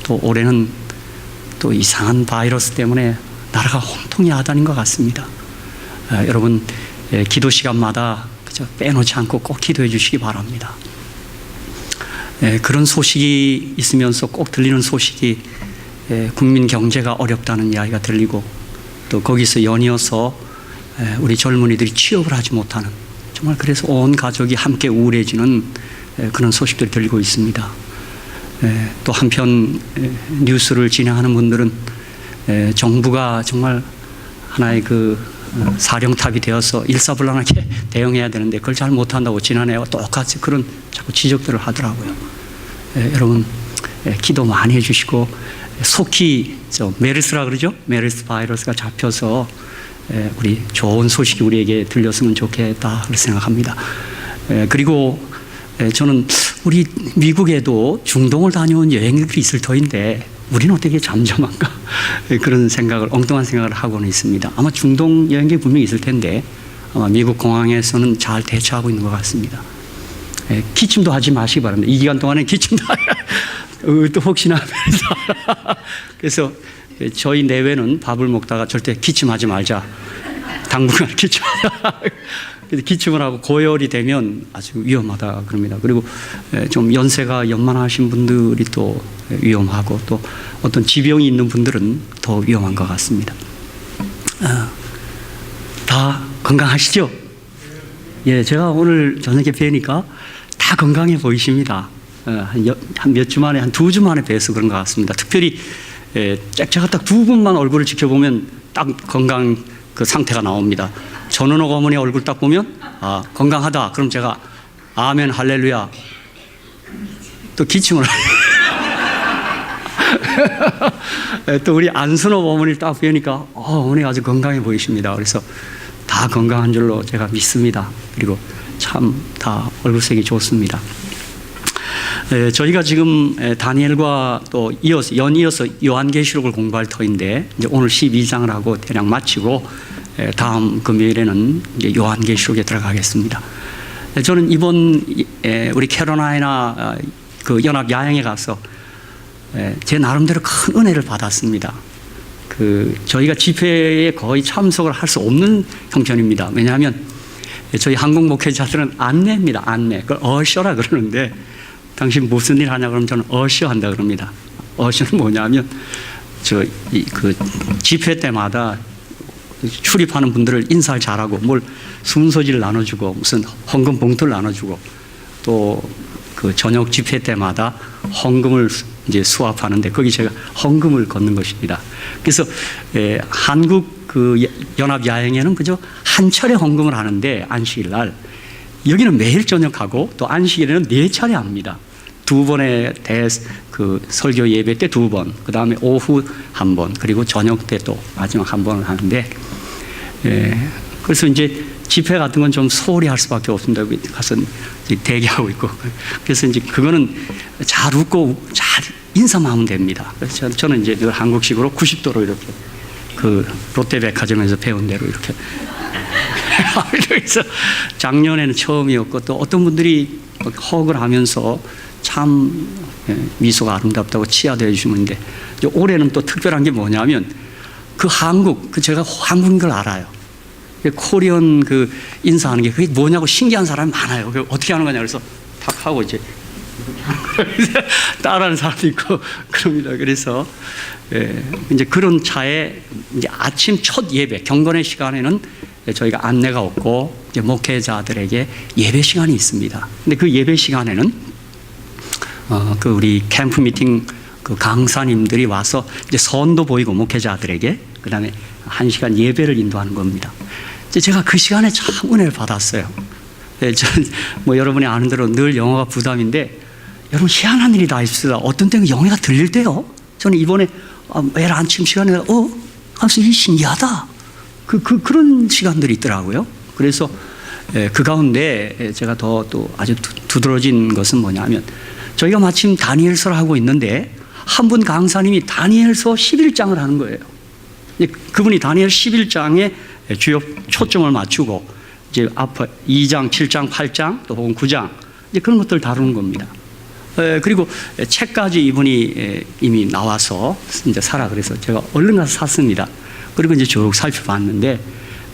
또 올해는 또 이상한 바이러스 때문에 나라가 혼통이 하다닌 것 같습니다. 여러분 기도 시간마다 그저 빼놓지 않고 꼭 기도해 주시기 바랍니다. 그런 소식이 있으면서 꼭 들리는 소식이 국민 경제가 어렵다는 이야기가 들리고 또 거기서 연이어서 우리 젊은이들이 취업을 하지 못하는, 정말 그래서 온 가족이 함께 우울해지는 그런 소식들이 들리고 있습니다. 또 한편 뉴스를 진행하는 분들은 정부가 정말 하나의 그 사령탑이 되어서 일사불란하게 대응해야 되는데 그걸 잘 못한다고 지난해와 똑같이 그런 자꾸 지적들을 하더라고요. 여러분 기도 많이 해주시고 속히 메르스라 그러죠? 메르스 바이러스가 잡혀서 우리 좋은 소식이 우리에게 들렸으면 좋겠다 그렇게 생각합니다. 그리고 저는 우리 미국에도 중동을 다녀온 여행객들이 있을 터인데 우리는 어떻게 잠잠한가 그런 생각을, 엉뚱한 생각을 하고는 있습니다. 아마 중동 여행객 분명히 있을 텐데 아마 미국 공항에서는 잘 대처하고 있는 것 같습니다. 기침도 하지 마시기 바랍니다. 이 기간 동안에 기침도 또 혹시나 그래서 저희 내외는 밥을 먹다가 절대 기침하지 말자, 당분간 기침하자. 기침을 하고 고열이 되면 아주 위험하다 그럽니다. 그리고 좀 연세가 연만하신 분들이 또 위험하고 또 어떤 지병이 있는 분들은 더 위험한 것 같습니다. 다 건강하시죠? 예, 제가 오늘 저녁에 뵈니까 다 건강해 보이십니다. 한 몇 주 만에, 한 2주 만에 뵈서 그런 것 같습니다. 특별히 제가 딱 두 분만 얼굴을 지켜보면 딱 건강 그 상태가 나옵니다. 전은옥 어머니 얼굴 딱 보면 건강하다. 그럼 제가 아멘 할렐루야 또 기침을 또 우리 안순옥 어머니를 딱 뵈니까 어머니 아주 건강해 보이십니다. 그래서 다 건강한 줄로 제가 믿습니다. 그리고 참 다 얼굴색이 좋습니다. 저희가 지금 다니엘과 또 연이어서 요한계시록을 공부할 터인데 이제 오늘 12장을 하고 대략 마치고 다음 금요일에는 이제 요한계시록에 들어가겠습니다. 저는 이번 우리 캐롤라이나 그 연합 야행에 가서 제 나름대로 큰 은혜를 받았습니다. 저희가 집회에 거의 참석을 할 수 없는 형편입니다. 왜냐하면 저희 한국 목회자들은 안내입니다. 안내. 그걸 어셔라 그러는데 당신 무슨 일 하냐 그러면 저는 어셔 한다 그럽니다. 어셔는 뭐냐면 그 집회 때마다 출입하는 분들을 인사를 잘하고 뭘 순서지를 나눠주고 무슨 헌금 봉투를 나눠주고 또 그 저녁 집회 때마다 헌금을 이제 수합하는데 거기 제가 헌금을 걷는 것입니다. 그래서 한국 그 연합 야행에는 그저 한 차례 헌금을 하는데 안식일 날 여기는 매일 저녁하고 또 안식일에는 4차례 합니다. 2번의 그 설교 예배 때 2번, 그 다음에 오후 1번, 그리고 저녁 때 또 마지막 1번을 하는데 그래서 이제 집회 같은 건 좀 소홀히 할 수밖에 없습니다. 가서 대기하고 있고. 그래서 이제 그거는 잘 웃고 잘 인사만 하면 됩니다. 그래서 저는 이제 늘 한국식으로 90도로 이렇게 그 롯데백화점에서 배운 대로 이렇게. 그래서 작년에는 처음이었고 또 어떤 분들이 헉을 하면서 참 미소가 아름답다고 치하되어 주시는데 올해는 또 특별한 게 뭐냐면 제가 한국인 걸 알아요. 코리안 그 인사하는 게 그게 뭐냐고 신기한 사람이 많아요. 어떻게 하는 거냐 그래서 탁 하고 이제 따라하는 사람도 있고 그럽니다. 그래서 이제 그런 차에 이제 아침 첫 예배 경건의 시간에는 저희가 안내가 없고 이제 목회자들에게 예배 시간이 있습니다. 근데 그 예배 시간에는 그 우리 캠프 미팅 그 강사님들이 와서 이제 선도 보이고 목회자들에게 그 다음에 1시간 예배를 인도하는 겁니다. 제가 그 시간에 참 은혜를 받았어요. 저는 뭐 여러분이 아는 대로 늘 영어가 부담인데 여러분 희한한 일이 다 있습니다. 어떤 때는 영어가 들릴 때요. 저는 이번에 매일 아침 시간에 하면서 이 신기하다. 그런 시간들이 있더라고요. 그래서 그 가운데 제가 또 아주 두드러진 것은 뭐냐면 저희가 마침 다니엘서를 하고 있는데 한 분 강사님이 다니엘서 11장을 하는 거예요. 그분이 다니엘 11장에 주요 초점을 맞추고 이제 앞에 2장, 7장, 8장 또 혹은 9장 이제 그런 것들을 다루는 겁니다. 그리고 책까지 이분이 이미 나와서 이제 사라 그래서 제가 얼른 가서 샀습니다. 그리고 이제 쭉 살펴봤는데,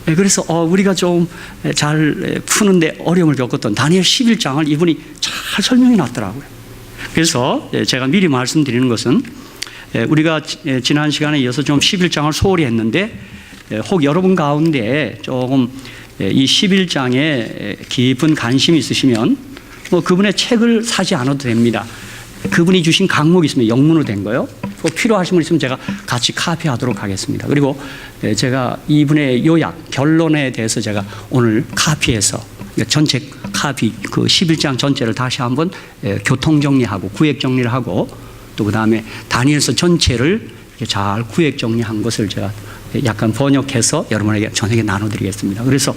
그래서 우리가 좀 잘 푸는데 어려움을 겪었던 다니엘 11장을 이분이 잘 설명해 놨더라고요. 그래서 제가 미리 말씀드리는 것은, 우리가 지난 시간에 이어서 좀 11장을 소홀히 했는데, 혹 여러분 가운데 조금 이 11장에 깊은 관심이 있으시면 그분의 책을 사지 않아도 됩니다. 그분이 주신 강목이 있으면 영문으로 된 거요. 꼭 필요하신 분 있으면 제가 같이 카피하도록 하겠습니다. 그리고 제가 이분의 요약, 결론에 대해서 제가 오늘 카피해서 전체 카피, 그 11장 전체를 다시 한번 교통 정리하고 구획 정리를 하고, 또 그 다음에 다니엘서 전체를 잘 구획 정리한 것을 제가 약간 번역해서 여러분에게 저녁에 나눠드리겠습니다. 그래서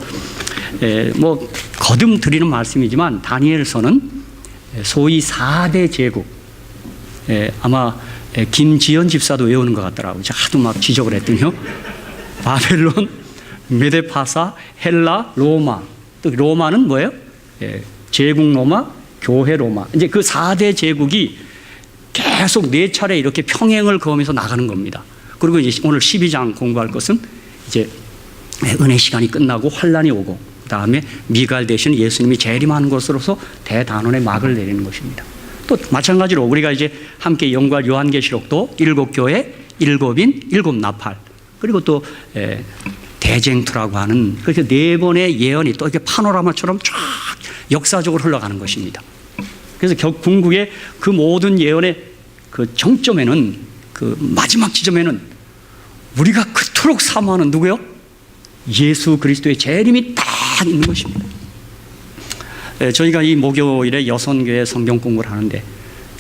뭐 거듭 드리는 말씀이지만, 다니엘서는 소위 4대 제국, 아마 김지연 집사도 외우는 것 같더라고요. 제가 하도 막 지적을 했더니요. 바벨론, 메데파사, 헬라, 로마. 또 로마는 뭐예요? 제국 로마, 교회 로마. 이제 그 4대 제국이 계속 4차례 이렇게 평행을 거하면서 나가는 겁니다. 그리고 이제 오늘 12장 공부할 것은 이제 은혜 시간이 끝나고 환란이 오고, 그 다음에 미갈 대신 예수님이 재림하는 것으로서 대단원의 막을 내리는 것입니다. 또 마찬가지로 우리가 이제 함께 연구할 요한계시록도 7교회, 7인, 7나팔, 그리고 또 대쟁투라고 하는 그렇게 4번의 예언이 또 이렇게 파노라마처럼 쫙 역사적으로 흘러가는 것입니다. 그래서 궁극의 그 모든 예언의 그 정점에는, 그 마지막 지점에는 우리가 그토록 사모하는 누구요? 예수 그리스도의 재림이 딱 있는 것입니다. 저희가 이 목요일에 여선교회 성경 공부를 하는데,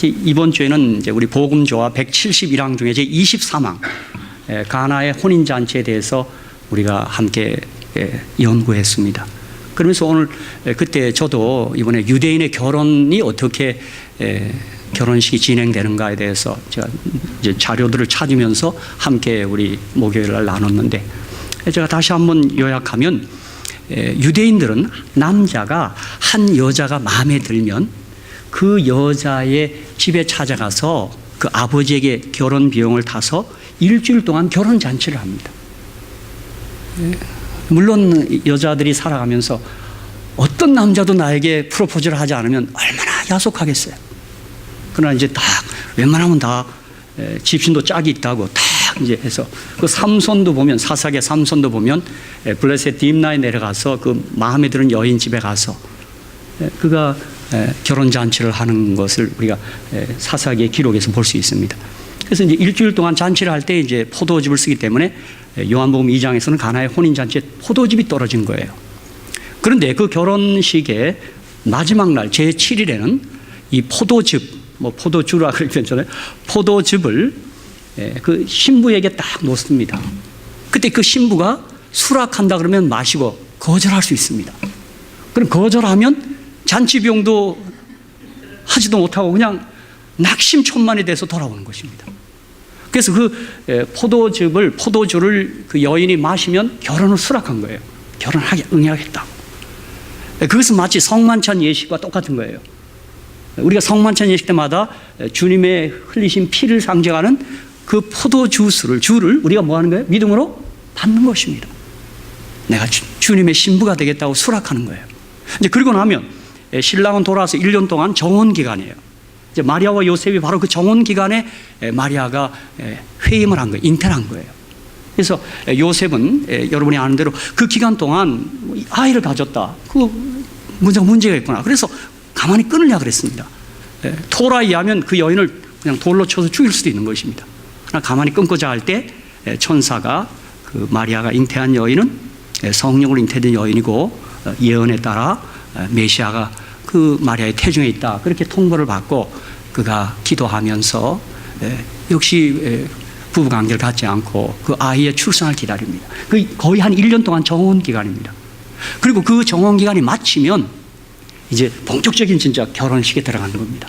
이번 주에는 이제 우리 복음조화 171항 중에 제 23항 가나의 혼인잔치에 대해서 우리가 함께 연구했습니다. 그러면서 오늘 그때 저도 이번에 유대인의 결혼이 어떻게 결혼식이 진행되는가에 대해서 제가 이제 자료들을 찾으면서 함께 우리 목요일을 나눴는데, 제가 다시 한번 요약하면, 유대인들은 남자가 한 여자가 마음에 들면 그 여자의 집에 찾아가서 그 아버지에게 결혼 비용을 타서 일주일 동안 결혼 잔치를 합니다. 물론 여자들이 살아가면서 어떤 남자도 나에게 프로포즈를 하지 않으면 얼마나 야속하겠어요. 그러나 이제 딱 웬만하면 다 집신도 짝이 있다고 딱 이제 해서, 그 삼손도 보면, 사사기 삼손도 보면 블레셋 딥나에 내려가서 그 마음에 드는 여인 집에 가서 그가 결혼 잔치를 하는 것을 우리가 사사기의 기록에서 볼 수 있습니다. 그래서 이제 일주일 동안 잔치를 할 때 이제 포도즙을 쓰기 때문에 요한복음 2장에서는 가나의 혼인 잔치에 포도즙이 떨어진 거예요. 그런데 그 결혼식의 마지막 날 제 7일에는 이 포도즙, 뭐 포도주라 그렇게 괜찮아요. 포도즙을 그 신부에게 딱 놓습니다. 그때 그 신부가 수락한다 그러면 마시고 거절할 수 있습니다. 그럼 거절하면 잔치 비용도 하지도 못하고 그냥 낙심천만이 돼서 돌아오는 것입니다. 그래서 그 포도주를 그 여인이 마시면 결혼을 수락한 거예요. 결혼하게 응하겠다고. 그것은 마치 성만찬 예식과 똑같은 거예요. 우리가 성만찬 예식 때마다 주님의 흘리신 피를 상징하는 그 주를 우리가 뭐 하는 거예요? 믿음으로 받는 것입니다. 내가 주님의 신부가 되겠다고 수락하는 거예요. 이제 그리고 나면 신랑은 돌아와서 1년 동안 정원 기간이에요. 이제 마리아와 요셉이 바로 그 정원 기간에 마리아가 회임을 한 거예요. 잉태를 한 거예요. 그래서 요셉은 여러분이 아는 대로 그 기간 동안 아이를 가졌다. 그 문제가 있구나. 그래서 가만히 끊으려고 그랬습니다. 토라에 의하면 그 여인을 그냥 돌로 쳐서 죽일 수도 있는 것입니다. 그러나 가만히 끊고자 할 때 천사가 그 마리아가 잉태한 여인은 성령으로 잉태된 여인이고 예언에 따라 메시아가 그 마리아의 태중에 있다. 그렇게 통보를 받고 그가 기도하면서 역시 부부관계를 갖지 않고 그 아이의 출산을 기다립니다. 그 거의 한 1년 동안 정원 기간입니다. 그리고 그 정원 기간이 마치면 이제 본격적인 진짜 결혼식에 들어가는 겁니다.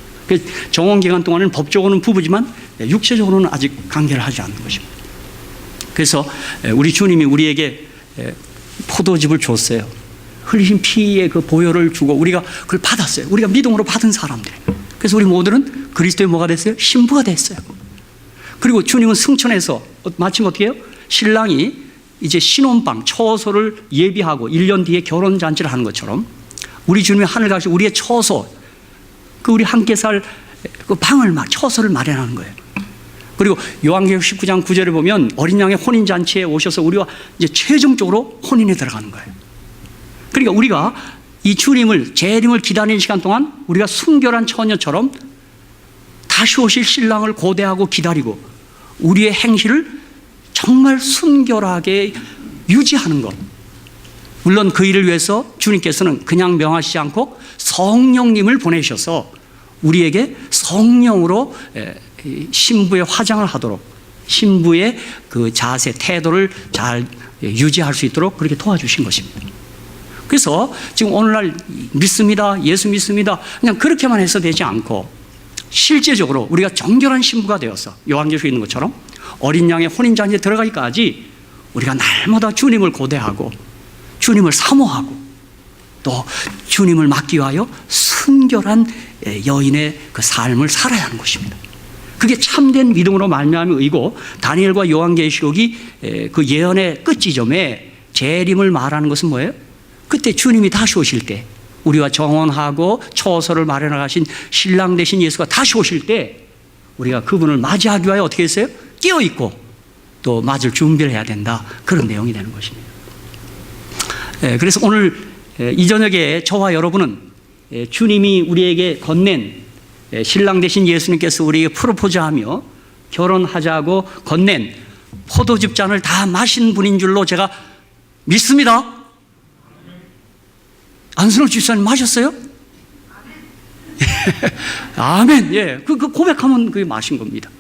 정원 기간 동안은 법적으로는 부부지만 육체적으로는 아직 관계를 하지 않는 것입니다. 그래서 우리 주님이 우리에게 포도즙을 줬어요. 흘리신 피의 그 보혈을 주고 우리가 그걸 받았어요. 우리가 믿음으로 받은 사람들. 그래서 우리 모두는 그리스도의 뭐가 됐어요? 신부가 됐어요. 그리고 주님은 승천해서 마침 어떻게 해요? 신랑이 이제 신혼방, 처소를 예비하고 1년 뒤에 결혼잔치를 하는 것처럼 우리 주님이 하늘 가시 우리의 처소, 그 우리 함께 살 그 방을 처소를 마련하는 거예요. 그리고 요한계시록 19장 9절에 보면 어린 양의 혼인잔치에 오셔서 우리와 이제 최종적으로 혼인에 들어가는 거예요. 그러니까 우리가 이 주님을, 재림을 기다리는 시간 동안 우리가 순결한 처녀처럼 다시 오실 신랑을 고대하고 기다리고 우리의 행실을 정말 순결하게 유지하는 것. 물론 그 일을 위해서 주님께서는 그냥 명하시지 않고 성령님을 보내셔서 우리에게 성령으로 신부의 화장을 하도록, 신부의 그 자세, 태도를 잘 유지할 수 있도록 그렇게 도와주신 것입니다. 그래서 지금 오늘날 믿습니다, 예수 믿습니다, 그냥 그렇게만 해서 되지 않고 실제적으로 우리가 정결한 신부가 되어서 요한계시록에 있는 것처럼 어린 양의 혼인잔치에 들어가기까지 우리가 날마다 주님을 고대하고 주님을 사모하고 또 주님을 맡기 위하여 순결한 여인의 그 삶을 살아야 하는 것입니다. 그게 참된 믿음으로 말미암은 의고, 다니엘과 요한계시록이 그 예언의 끝지점에 재림을 말하는 것은 뭐예요? 그때 주님이 다시 오실 때, 우리와 정혼하고 처소를 마련하신 신랑 되신 예수가 다시 오실 때 우리가 그분을 맞이하기 위하여 어떻게 했어요? 깨어있고 또 맞을 준비를 해야 된다, 그런 내용이 되는 것입니다. 그래서 오늘 이 저녁에 저와 여러분은 주님이 우리에게 건넨, 신랑 되신 예수님께서 우리에게 프로포즈하며 결혼하자고 건넨 포도즙 잔을 다 마신 분인 줄로 제가 믿습니다. 안순호 집사님 마셨어요? 아멘. 예, 그 고백하면 그게 마신 겁니다.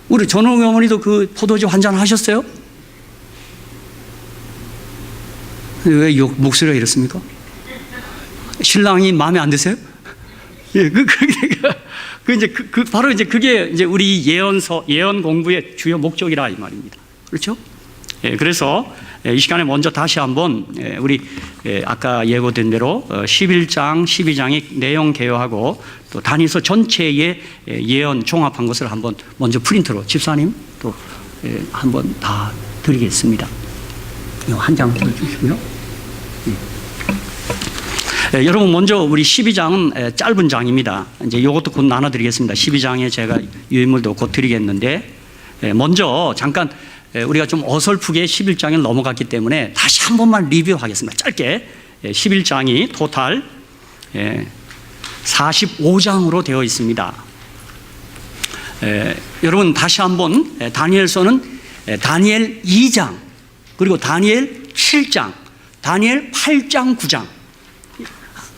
우리 전홍 어머니도 그 포도즙 한 잔 하셨어요? 왜 목소리가 이렇습니까? 신랑이 마음에 안 드세요? 예, 바로 이제 그게 이제 우리 예언 공부의 주요 목적이라 이 말입니다. 그렇죠? 예, 그래서 이 시간에 먼저 다시 한번 우리 아까 예고된 대로 11장, 12장의 내용 개요하고 또 다니엘서 전체의 예언 종합한 것을 한번 먼저 프린트로 집사님 또 한번 다 드리겠습니다. 한 장 주시고요. 여러분, 먼저 우리 12장은 짧은 장입니다. 이제 이것도 곧 나눠드리겠습니다. 12장에 제가 유인물도 곧 드리겠는데, 먼저 잠깐 우리가 좀 어설프게 11장에 넘어갔기 때문에 다시 한 번만 리뷰하겠습니다. 짧게. 11장이 토탈 45장으로 되어 있습니다. 여러분, 다시 한번 다니엘서는 다니엘 2장, 그리고 다니엘 7장, 다니엘 8장, 9장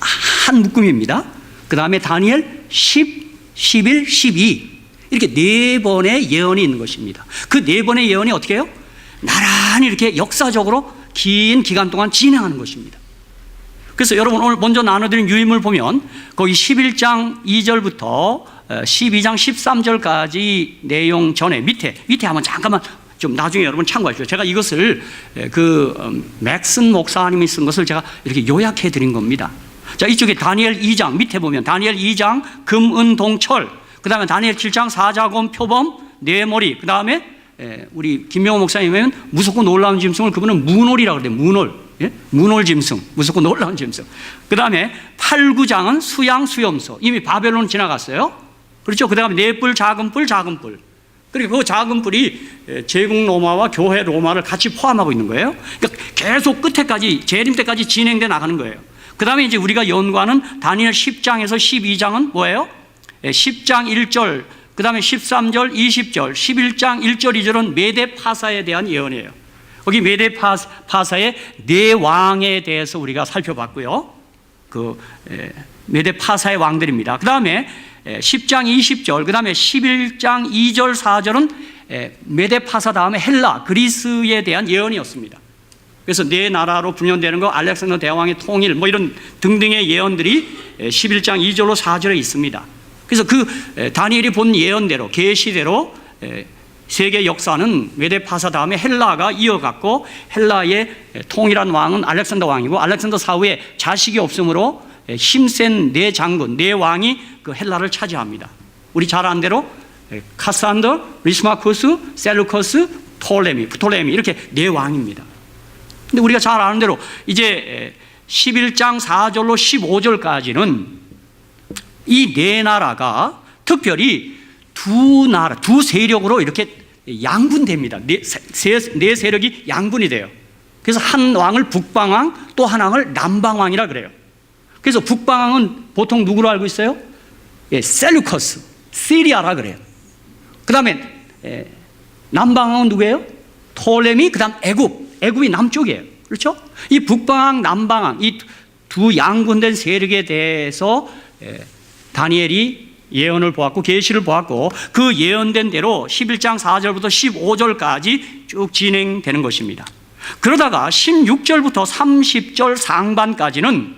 한 묶음입니다. 그 다음에 다니엘 10, 11, 12 이렇게 네 번의 예언이 있는 것입니다. 그 네 번의 예언이 어떻게 해요? 나란히 이렇게 역사적으로 긴 기간 동안 진행하는 것입니다. 그래서 여러분, 오늘 먼저 나눠드린 유인물 보면 거기 11장 2절부터 12장 13절까지 내용 전에 밑에 한번 잠깐만 좀 나중에 여러분 참고하십시오. 제가 이것을 맥슨 목사님이 쓴 것을 제가 이렇게 요약해 드린 겁니다. 자, 이쪽에 다니엘 2장 밑에 보면 다니엘 2장 금, 은, 동, 철, 그 다음에 다니엘 7장 사자곰, 표범, 뇌머리, 그 다음에 우리 김명호 목사님은 무섭고 놀라운 짐승을 그분은 문홀이라고 그래요. 문홀. 예? 문홀 짐승, 무섭고 놀라운 짐승. 그 다음에 8, 9장은 수양, 수염소. 이미 바벨론 지나갔어요. 그렇죠? 그 다음에 네 뿔, 작은 뿔, 작은 뿔. 그리고 그 작은 뿔이 제국 로마와 교회 로마를 같이 포함하고 있는 거예요. 그러니까 계속 끝에까지, 재림 때까지 진행돼 나가는 거예요. 그 다음에 이제 우리가 연구하는 다니엘 10장에서 12장은 뭐예요? 10장 1절, 그 다음에 13절, 20절, 11장 1절, 2절은 메대 파사에 대한 예언이에요. 거기 메대 파사의 네 왕에 대해서 우리가 살펴봤고요. 메대 파사의 왕들입니다. 그 다음에 10장 20절, 그 다음에 11장 2절, 4절은 메대 파사 다음에 헬라, 그리스에 대한 예언이었습니다. 그래서 네 나라로 분열되는 거, 알렉산더 대왕의 통일, 뭐 이런 등등의 예언들이 11장 2절로 4절에 있습니다. 그래서 그 다니엘이 본 예언대로, 계시대로 세계 역사는 메대 파사 다음에 헬라가 이어갔고, 헬라의 통일한 왕은 알렉산더 왕이고, 알렉산더 사후에 자식이 없으므로 힘센 네 장군, 네 왕이 그 헬라를 차지합니다. 우리 잘 아는 대로 카산더, 리스마쿠스, 셀루커스, 프톨레미 이렇게 네 왕입니다. 근데 우리가 잘 아는 대로 이제 11장 4절로 15절까지는 이 네 나라가 특별히 두 세력으로 이렇게 양분됩니다. 네 세력이 양분이 돼요. 그래서 한 왕을 북방왕, 또 한 왕을 남방왕이라 그래요. 그래서 북방왕은 보통 누구로 알고 있어요? 셀루커스, 시리아라 그래요. 그 다음에 남방왕은 누구예요? 톨레미, 그 다음 애굽이 남쪽이에요. 그렇죠? 이 북방왕, 남방왕, 이 두 양분된 세력에 대해서 다니엘이 예언을 보았고 계시를 보았고 그 예언된 대로 11장 4절부터 15절까지 쭉 진행되는 것입니다. 그러다가 16절부터 30절 상반까지는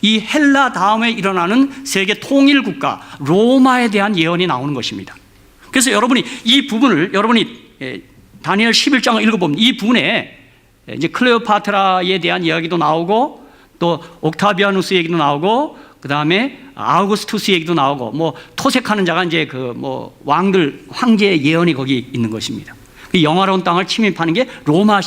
이 헬라 다음에 일어나는 세계 통일 국가 로마에 대한 예언이 나오는 것입니다. 그래서 여러분이 이 부분을 다니엘 11장을 읽어보면 이 부분에 이제 클레오파트라에 대한 이야기도 나오고 또 옥타비아누스 얘기도 나오고 그 다음에 아우구스투스 얘기도 나오고 뭐 토색하는 자가 이제 왕들 황제의 예언이 거기 있는 것입니다. 영화로운 땅을 침입하는 게 로마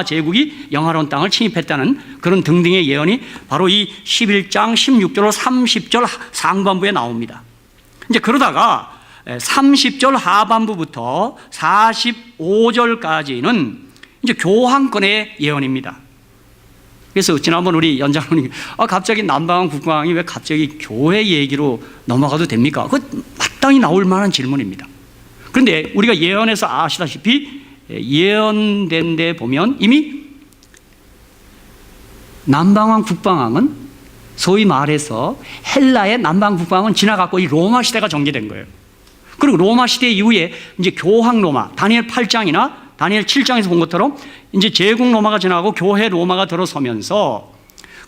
제국이 영화로운 땅을 침입했다는 그런 등등의 예언이 바로 이 11장 16절로 30절 상반부에 나옵니다. 이제 그러다가 30절 하반부부터 45절까지는 이제 교황권의 예언입니다. 그래서 지난번 우리 연장로님 갑자기 남방왕 북방왕이 왜 갑자기 교회 얘기로 넘어가도 됩니까? 그거 마땅히 나올 만한 질문입니다. 그런데 우리가 예언에서 아시다시피 예언된 데 보면 이미 남방왕 북방왕은 소위 말해서 헬라의 남방 북방왕은 지나갔고 이 로마 시대가 전개된 거예요. 그리고 로마 시대 이후에 이제 교황 로마, 다니엘 8장이나 다니엘 7장에서 본 것처럼 이제 제국 로마가 지나가고 교회 로마가 들어서면서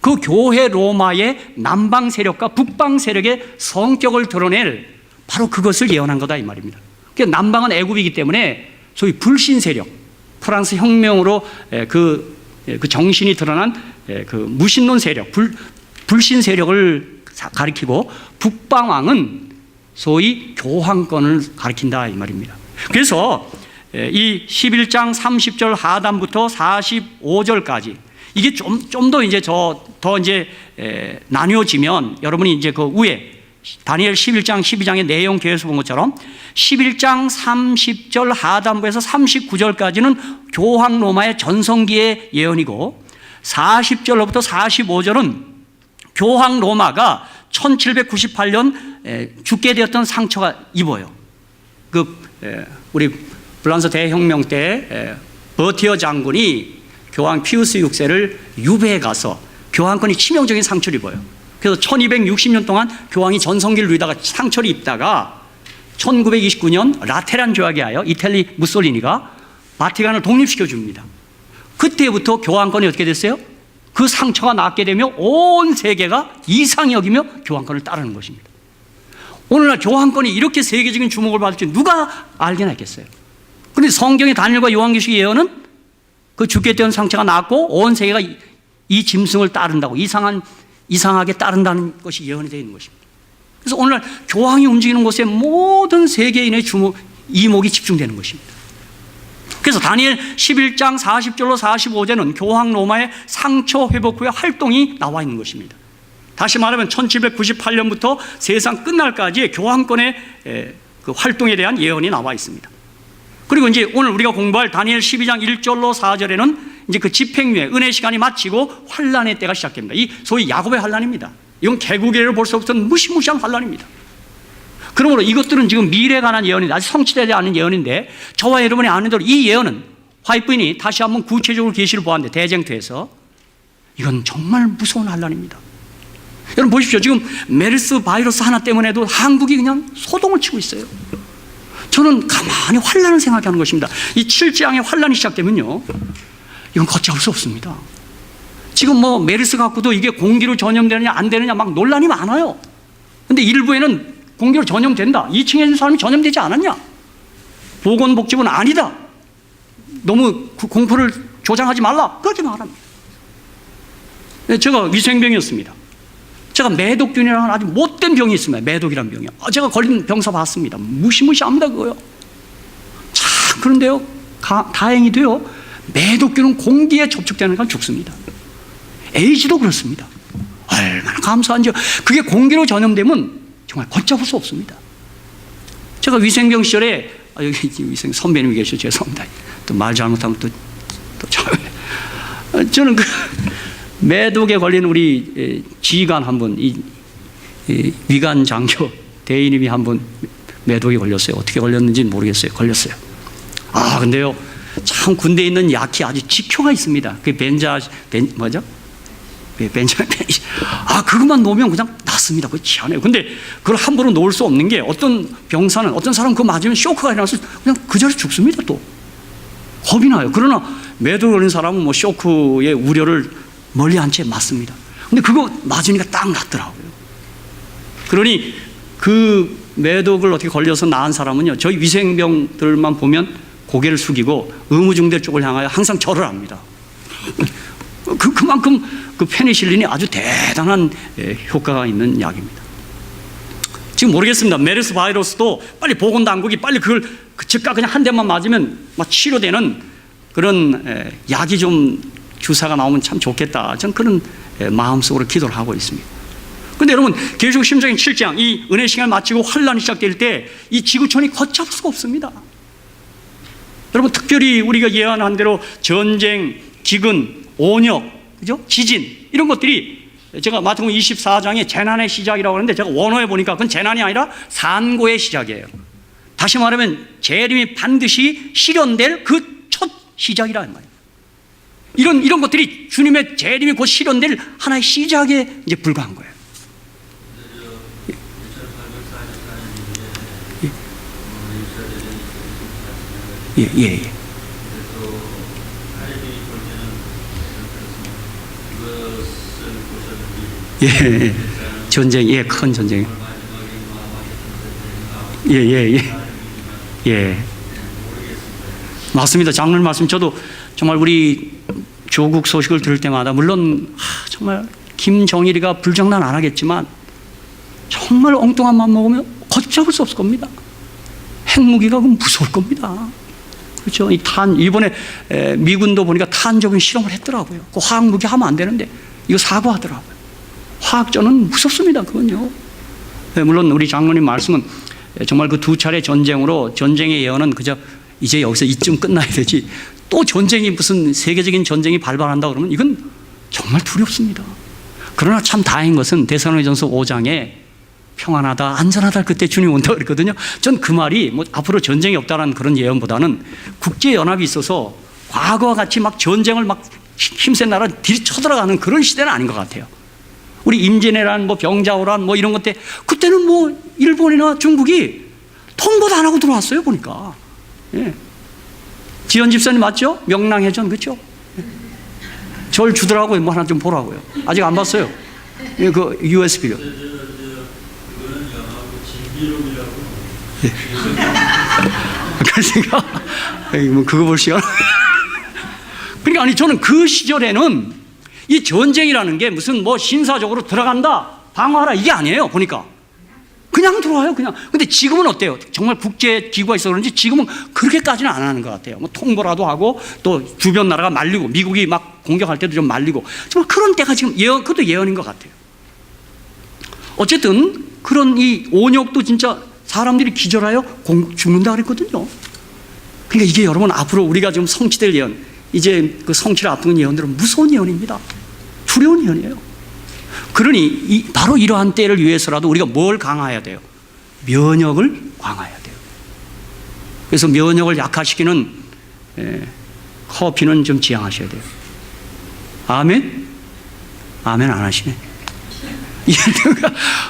그 교회 로마의 남방 세력과 북방 세력의 성격을 드러낼 바로 그것을 예언한 거다 이 말입니다. 그러니까 남방은 애굽이기 때문에 소위 불신 세력, 프랑스 혁명으로 그 정신이 드러난 그 무신론 세력, 불신 세력을 가리키고 북방왕은 소위 교황권을 가리킨다 이 말입니다. 그래서 이 11장 30절 하단부터 45절까지 이게 좀 더 이제 더 이제 나뉘어지면 여러분이 이제 그 위에 다니엘 11장 12장의 내용 계속 본 것처럼 11장 30절 하단부에서 39절까지는 교황 로마의 전성기의 예언이고 40절로부터 45절은 교황 로마가 1798년 죽게 되었던 상처가 입어요. 우리 프랑스 대혁명 때 버티어 장군이 교황 피우스 6세를 유배해 가서 교황권이 치명적인 상처를 입어요. 그래서 1260년 동안 교황이 전성기를 누리다가 상처를 입다가 1929년 라테란 조약에 하여 이탈리 무솔리니가 바티칸을 독립시켜 줍니다. 그때부터 교황권이 어떻게 됐어요? 그 상처가 낫게 되며 온 세계가 이상히 여기며 교황권을 따르는 것입니다. 오늘날 교황권이 이렇게 세계적인 주목을 받을지 누가 알긴 했겠어요. 그런데 성경의 다니엘과 요한계시록 예언은 그 죽게 된 상처가 낫고 온 세계가 이 짐승을 따른다고 이상하게 따른다는 것이 예언이 되어 있는 것입니다. 그래서 오늘날 교황이 움직이는 곳에 모든 세계인의 이목이 집중되는 것입니다. 그래서 다니엘 11장 40절로 45절은 교황 로마의 상처 회복 후의 활동이 나와 있는 것입니다. 다시 말하면 1798년부터 세상 끝날까지의 교황권의 그 활동에 대한 예언이 나와 있습니다. 그리고 이제 오늘 우리가 공부할 다니엘 12장 1절로 4절에는 이제 그 집행유예, 은혜 시간이 마치고 환란의 때가 시작됩니다. 이 소위 야곱의 환란입니다. 이건 개국이래를 볼 수 없던 무시무시한 환란입니다. 그러므로 이것들은 지금 미래에 관한 예언인데 아직 성취되지 않은 예언인데 저와 여러분이 아는 대로 이 예언은 화이트부인이 다시 한번 구체적으로 계시를 보았는데 대쟁투에서 이건 정말 무서운 환란입니다. 여러분 보십시오. 지금 메르스 바이러스 하나 때문에도 한국이 그냥 소동을 치고 있어요. 저는 가만히 환란을 생각하는 것입니다. 이 7장의 환란이 시작되면요 이건 걷잡을 수 없습니다. 지금 뭐 메르스 갖고도 이게 공기로 전염되느냐 안 되느냐 막 논란이 많아요. 근데 일부에는 공기로 전염된다. 2층에 있는 사람이 전염되지 않았냐? 보건복지부는 아니다. 너무 공포를 조장하지 말라. 그렇게 말합니다. 제가 위생병이었습니다. 제가 매독균이라는 아주 못된 병이 있습니다. 매독이라는 병이요. 제가 걸린 병사 봤습니다. 무시무시합니다 그거요. 참 그런데요, 다행히도요, 매독균은 공기에 접촉되는 건 죽습니다. 에이즈도 그렇습니다. 얼마나 감사한지요. 그게 공기로 전염되면 정말 걷잡을 수 없습니다. 제가 위생병 시절에 여기 위생 선배님이 계셔 죄송합니다. 또 말 잘못하면 또 저는 그 매독에 걸린 우리 지휘관 한 분, 이 위관 장교 대위님이 한 분 매독에 걸렸어요. 어떻게 걸렸는지 모르겠어요. 걸렸어요. 근데요, 참 군대에 있는 약이 아주 지표가 있습니다. 그게 뭐죠? 그것만 놓으면 그냥 낫습니다. 그거 희한해요. 근데 그걸 함부로 놓을 수 없는 게, 어떤 병사는, 어떤 사람은 그거 맞으면 쇼크가 일어나서 그냥 그 자리에 죽습니다. 또 겁이 나요. 그러나 매독 걸린 사람은 뭐 쇼크의 우려를 멀리 한 채 맞습니다. 근데 그거 맞으니까 딱 낫더라고요. 그러니 그 매독을 어떻게 걸려서 나은 사람은요, 저희 위생병들만 보면 고개를 숙이고 의무중대 쪽을 향하여 항상 절을 합니다. 그만큼 그 페니실린이 아주 대단한 효과가 있는 약입니다. 지금 모르겠습니다. 메르스 바이러스도 빨리 보건당국이 빨리 그걸 즉각 그냥 한 대만 맞으면 막 치료되는 그런 약이 좀 주사가 나오면 참 좋겠다. 저는 그런 마음속으로 기도를 하고 있습니다. 그런데 여러분, 계시록 10장 7장 이 은혜 시간을 마치고 환란이 시작될 때 이 지구촌이 걷잡을 수가 없습니다. 여러분, 특별히 우리가 예언한 대로 전쟁, 기근, 온역, 그죠? 지진, 이런 것들이 제가 마태복음 24장에 재난의 시작이라고 하는데, 제가 원어에 보니까 그건 재난이 아니라 산고의 시작이에요. 다시 말하면 재림이 반드시 실현될 그 첫 시작이라는 거예요. 이런 것들이 주님의 재림이 곧 실현될 하나의 시작에 이제 불과한 거예요. 예. 예, 전쟁, 큰 전쟁. 예. 맞습니다. 장로님 말씀, 저도 정말 우리 조국 소식을 들을 때마다, 물론 정말 김정일이가 불장난 안 하겠지만 정말 엉뚱한 맘 먹으면 걷잡을 수 없을 겁니다. 핵무기가 무서울 겁니다. 그렇죠? 이번에 미군도 보니까 탄저군 실험을 했더라고요. 그 화학무기 하면 안 되는데 이거 사고하더라고요. 화학전은 무섭습니다. 그건요. 물론 우리 장로님 말씀은 정말 그 두 차례 전쟁으로, 전쟁의 예언은 그저 이제 여기서 이쯤 끝나야 되지, 또 전쟁이 무슨 세계적인 전쟁이 발발한다 그러면 이건 정말 두렵습니다. 그러나 참 다행인 것은 데살로니가전서 5장에 평안하다, 안전하다, 그때 주님 온다고 그랬거든요. 전 그 말이 뭐 앞으로 전쟁이 없다라는 그런 예언보다는 국제연합이 있어서 과거와 같이 막 전쟁을 막 힘센 나라 들이쳐들어가는 그런 시대는 아닌 것 같아요. 우리 임진왜란, 뭐 병자호란, 뭐 이런 것 때, 그때는 뭐 일본이나 중국이 통보도 안 하고 들어왔어요, 보니까. 예. 지연 집사님 맞죠? 명랑해전, 그렇죠? 절 주더라고요. 뭐 하나 좀 보라고요. 아직 안 봤어요. 예, 그 USB로. 그거는 영하고 진기록이라고. 그러니까 뭐 그거 볼 시간. 그러니까 아니, 저는 그 시절에는 이 전쟁이라는 게 무슨 뭐 신사적으로 들어간다, 방어하라, 이게 아니에요. 보니까 그냥 들어와요, 그냥. 근데 지금은 어때요? 정말 국제 기구가 있어 그런지 지금은 그렇게까지는 안 하는 것 같아요. 뭐 통보라도 하고, 또 주변 나라가 말리고, 미국이 막 공격할 때도 좀 말리고, 정말 그런 때가 지금 그것도 예언인 것 같아요. 어쨌든 그런 이 온역도 진짜 사람들이 기절하여 죽는다 그랬거든요. 그러니까 이게 여러분, 앞으로 우리가 지금 성취될 예언, 이제 그 성취를 앞두는 예언들은 무서운 예언입니다. 두려운 예언이에요. 그러니 바로 이러한 때를 위해서라도 우리가 뭘 강화해야 돼요? 면역을 강화해야 돼요. 그래서 면역을 약화시키는 커피는 좀 지양하셔야 돼요. 아멘? 아멘 안 하시네.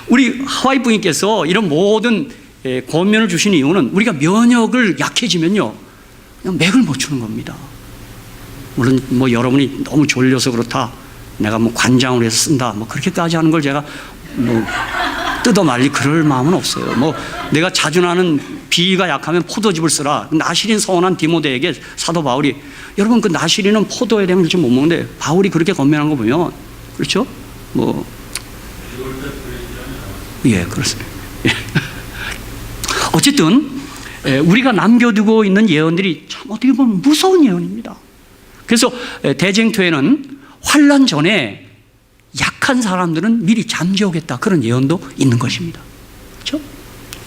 우리 하와이 부인께서 이런 모든 권면을 주신 이유는, 우리가 면역을 약해지면요, 그냥 맥을 못 추는 겁니다. 물론 뭐 여러분이 너무 졸려서 그렇다, 내가 뭐 관장으로 해서 쓴다, 뭐 그렇게까지 하는 걸 제가 뭐 뜯어 말리 그럴 마음은 없어요. 뭐 내가 자주 나는 비위가 약하면 포도즙을 쓰라. 나시린 서원한 디모데에게 사도 바울이, 여러분 그 나시린은 포도에 대면 좀 못 먹는데 바울이 그렇게 권면한 거 보면, 그렇죠? 뭐 예, 그렇습니다. 예. 어쨌든 우리가 남겨두고 있는 예언들이 참 어떻게 보면 무서운 예언입니다. 그래서 대쟁투에는 환난 전에 약한 사람들은 미리 잠재우겠다, 그런 예언도 있는 것입니다. 그렇죠?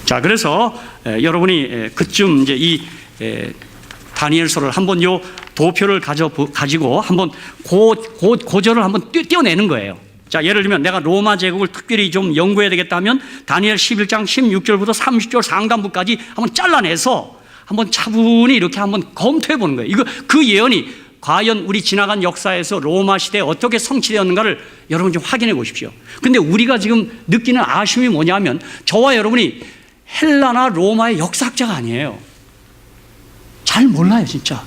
자, 그래서 여러분이 그쯤 이제 이 다니엘서를 한번 요 도표를 가지고 한번 고절을 한번 띄워내는 거예요. 자, 예를 들면 내가 로마 제국을 특별히 좀 연구해야 되겠다 하면 다니엘 11장 16절부터 30절 상간부까지 한번 잘라내서 한번 차분히 이렇게 한번 검토해 보는 거예요. 그 예언이 과연 우리 지나간 역사에서 로마 시대에 어떻게 성취되었는가를 여러분 좀 확인해 보십시오. 근데 우리가 지금 느끼는 아쉬움이 뭐냐면 저와 여러분이 헬라나 로마의 역사학자가 아니에요. 잘 몰라요, 진짜.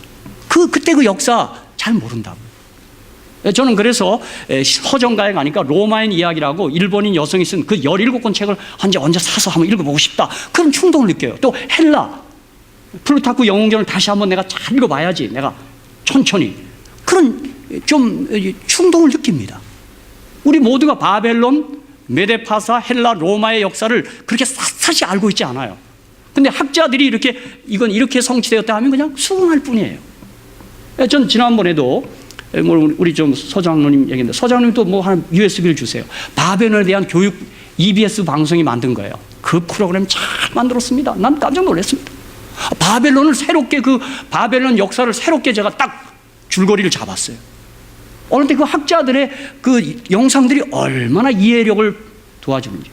그때 그 역사 잘 모른다고. 저는 그래서 서점가에 가니까 로마인 이야기라고 일본인 여성이 쓴 그 17권 책을 언제 사서 한번 읽어보고 싶다, 그런 충동을 느껴요. 또 헬라, 플루타크 영웅전을 다시 한번 내가 잘 읽어봐야지, 내가 천천히, 그런 좀 충동을 느낍니다. 우리 모두가 바벨론, 메데파사, 헬라, 로마의 역사를 그렇게 샅샅이 알고 있지 않아요. 근데 학자들이 이건 이렇게 성취되었다 하면 그냥 수긍할 뿐이에요. 전 지난번에도 우리 좀 서장로님 얘기인데, 서장님도 뭐 한 USB를 주세요. 바벨론에 대한 교육 EBS 방송이 만든 거예요. 그 프로그램 잘 만들었습니다. 난 깜짝 놀랐습니다. 바벨론을 새롭게, 그 바벨론 역사를 새롭게 제가 딱 줄거리를 잡았어요. 그런데 그 학자들의 그 영상들이 얼마나 이해력을 도와주는지.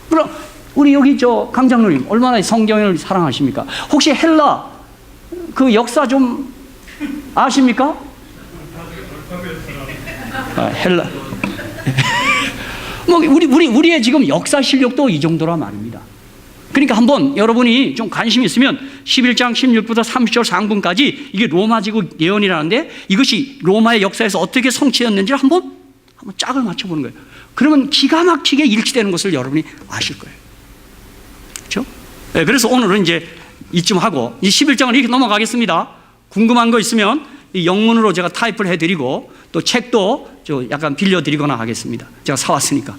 그럼 우리 여기 강장로님 얼마나 성경을 사랑하십니까? 혹시 헬라 그 역사 좀 아십니까? 헬라. 뭐 우리의 지금 역사 실력도 이 정도라 말입니다. 그러니까 한번 여러분이 좀 관심이 있으면 11장 16부터 30절 상분까지 이게 로마 제국 예언이라는데 이것이 로마의 역사에서 어떻게 성취되었는지를 한번 짝을 맞춰보는 거예요. 그러면 기가 막히게 일치되는 것을 여러분이 아실 거예요. 그렇죠? 네, 그래서 오늘은 이제 이쯤 하고 이 11장을 이렇게 넘어가겠습니다. 궁금한 거 있으면 이 영문으로 제가 타입을 해드리고 또 책도 약간 빌려드리거나 하겠습니다. 제가 사왔으니까.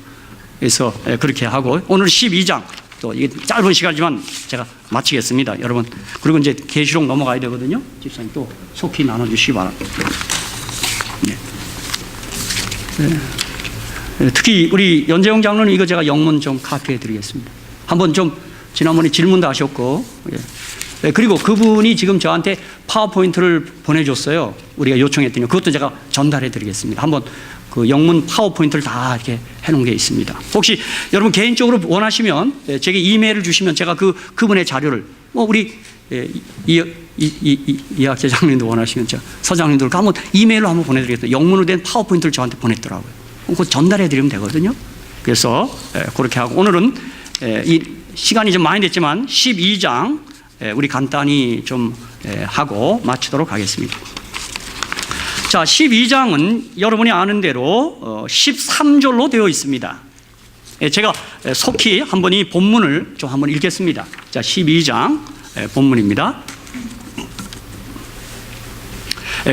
그래서 그렇게 하고 오늘 12장 또 이게 짧은 시간이지만 제가 마치겠습니다, 여러분. 그리고 이제 계시록 넘어가야 되거든요. 집사님 또 속히 나눠주시기 바랍니다. 네. 네. 특히 우리 연재용 장로는 이거 제가 영문 좀 카피해드리겠습니다. 한번 좀 지난번에 질문도 하셨고, 네. 그리고 그분이 지금 저한테 파워포인트를 보내줬어요. 우리가 요청했더니 그것도 제가 전달해드리겠습니다. 한번 그 영문 파워포인트를 다 이렇게 해놓은 게 있습니다. 혹시 여러분 개인적으로 원하시면 제게 이메일을 주시면 제가 그분의 자료를 우리 이학재 장님도 원하시면 서장님들 한번 이메일로 한번 보내드리겠습니다. 영문으로 된 파워포인트를 저한테 보냈더라고요. 그거 전달해드리면 되거든요. 그래서 그렇게 하고 오늘은 이 시간이 좀 많이 됐지만 12장 우리 간단히 좀 하고 마치도록 하겠습니다. 자, 12장은 여러분이 아는 대로 13절로 되어 있습니다. 제가 속히 한번 이 본문을 좀 한번 읽겠습니다. 자, 12장 본문입니다.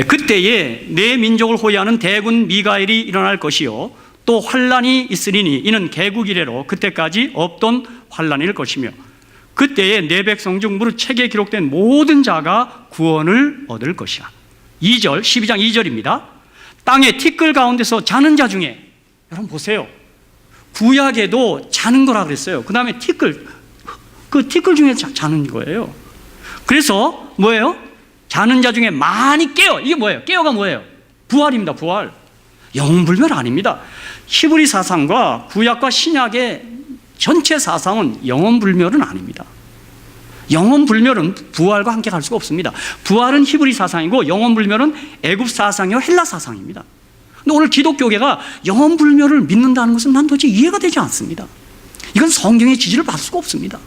그때에 내 민족을 호위하는 대군 미가엘이 일어날 것이요 또 환란이 있으리니 이는 개국 이래로 그때까지 없던 환란일 것이며 그때에 내 백성 중 무릇 책에 기록된 모든 자가 구원을 얻을 것이라. 2절, 12장 2절입니다. 땅의 티끌 가운데서 자는 자 중에, 여러분 보세요. 구약에도 자는 거라 그랬어요. 그 다음에 티끌, 그 티끌 중에 자는 거예요. 그래서 뭐예요? 자는 자 중에 많이 깨어. 이게 뭐예요? 깨어가 뭐예요? 부활입니다. 부활. 영혼불멸 아닙니다. 히브리 사상과 구약과 신약의 전체 사상은 영혼불멸은 아닙니다. 영혼불멸은 부활과 함께 갈 수가 없습니다. 부활은 히브리 사상이고 영혼불멸은 애굽 사상이요 헬라 사상입니다. 근데 오늘 기독교계가 영혼불멸을 믿는다는 것은 난 도저히 이해가 되지 않습니다. 이건 성경의 지지를 받을 수가 없습니다.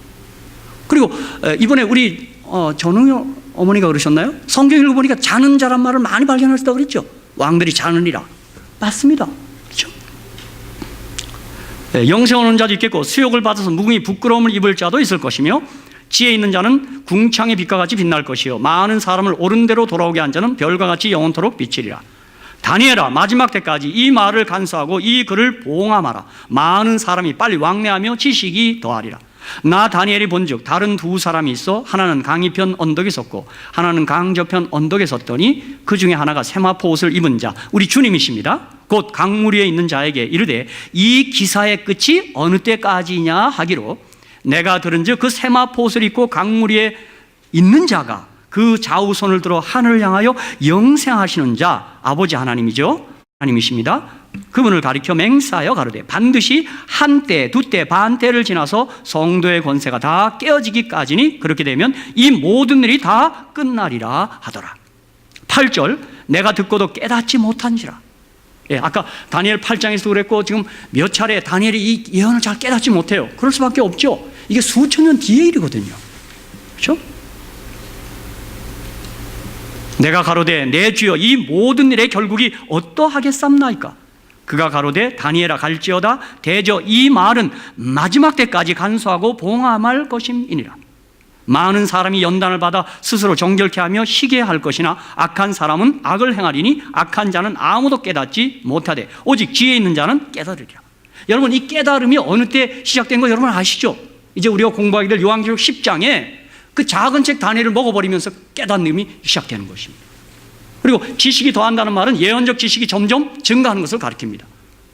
그리고 이번에 우리 전웅 어머니가 그러셨나요? 성경 읽어보니까 자는 자란 말을 많이 발견하셨다고 그랬죠. 왕들이 자느니라. 맞습니다. 그렇죠? 영생 오는 자도 있겠고 수욕을 받아서 무궁히 부끄러움을 입을 자도 있을 것이며 지혜 있는 자는 궁창의 빛과 같이 빛날 것이요 많은 사람을 옳은 대로 돌아오게 한 자는 별과 같이 영원토록 비치리라. 다니엘아, 마지막 때까지 이 말을 간수하고 이 글을 보응하마라. 많은 사람이 빨리 왕래하며 지식이 더하리라. 나 다니엘이 본즉 다른 두 사람이 있어 하나는 강이편 언덕에 섰고 하나는 강저편 언덕에 섰더니 그 중에 하나가 세마포 옷을 입은 자, 우리 주님이십니다. 곧 강물 위에 있는 자에게 이르되 이 기사의 끝이 어느 때까지냐 하기로, 내가 들은즉 그 세마포 옷을 입고 강물 위에 있는 자가 그 좌우손을 들어 하늘을 향하여 영생하시는 자, 아버지 하나님이죠. 하나님이십니다. 그분을 가리켜 맹세하여 가로되 반드시 한때, 두때, 반때를 지나서 성도의 권세가 다 깨어지기까지니 그렇게 되면 이 모든 일이 다 끝나리라 하더라. 8절, 내가 듣고도 깨닫지 못한지라. 예, 아까 다니엘 8장에서도 그랬고 지금 몇 차례 다니엘이 이 예언을 잘 깨닫지 못해요. 그럴 수밖에 없죠. 이게 수천 년 뒤의 일이거든요. 그렇죠? 내가 가로되 내 주여 이 모든 일의 결국이 어떠하겠삼나이까? 그가 가로되 다니엘아 갈지어다 대저 이 말은 마지막 때까지 간수하고 봉함할 것임이니라. 많은 사람이 연단을 받아 스스로 정결케 하며 시게 할 것이나 악한 사람은 악을 행하리니 악한 자는 아무도 깨닫지 못하되 오직 지혜 있는 자는 깨달으리라. 여러분, 이 깨달음이 어느 때 시작된 거 여러분 아시죠? 이제 우리가 공부하게 될 요한계시록 10장에 그 작은 책 다니엘을 먹어버리면서 깨닫음이 시작되는 것입니다. 그리고 지식이 더한다는 말은 예언적 지식이 점점 증가하는 것을 가리킵니다.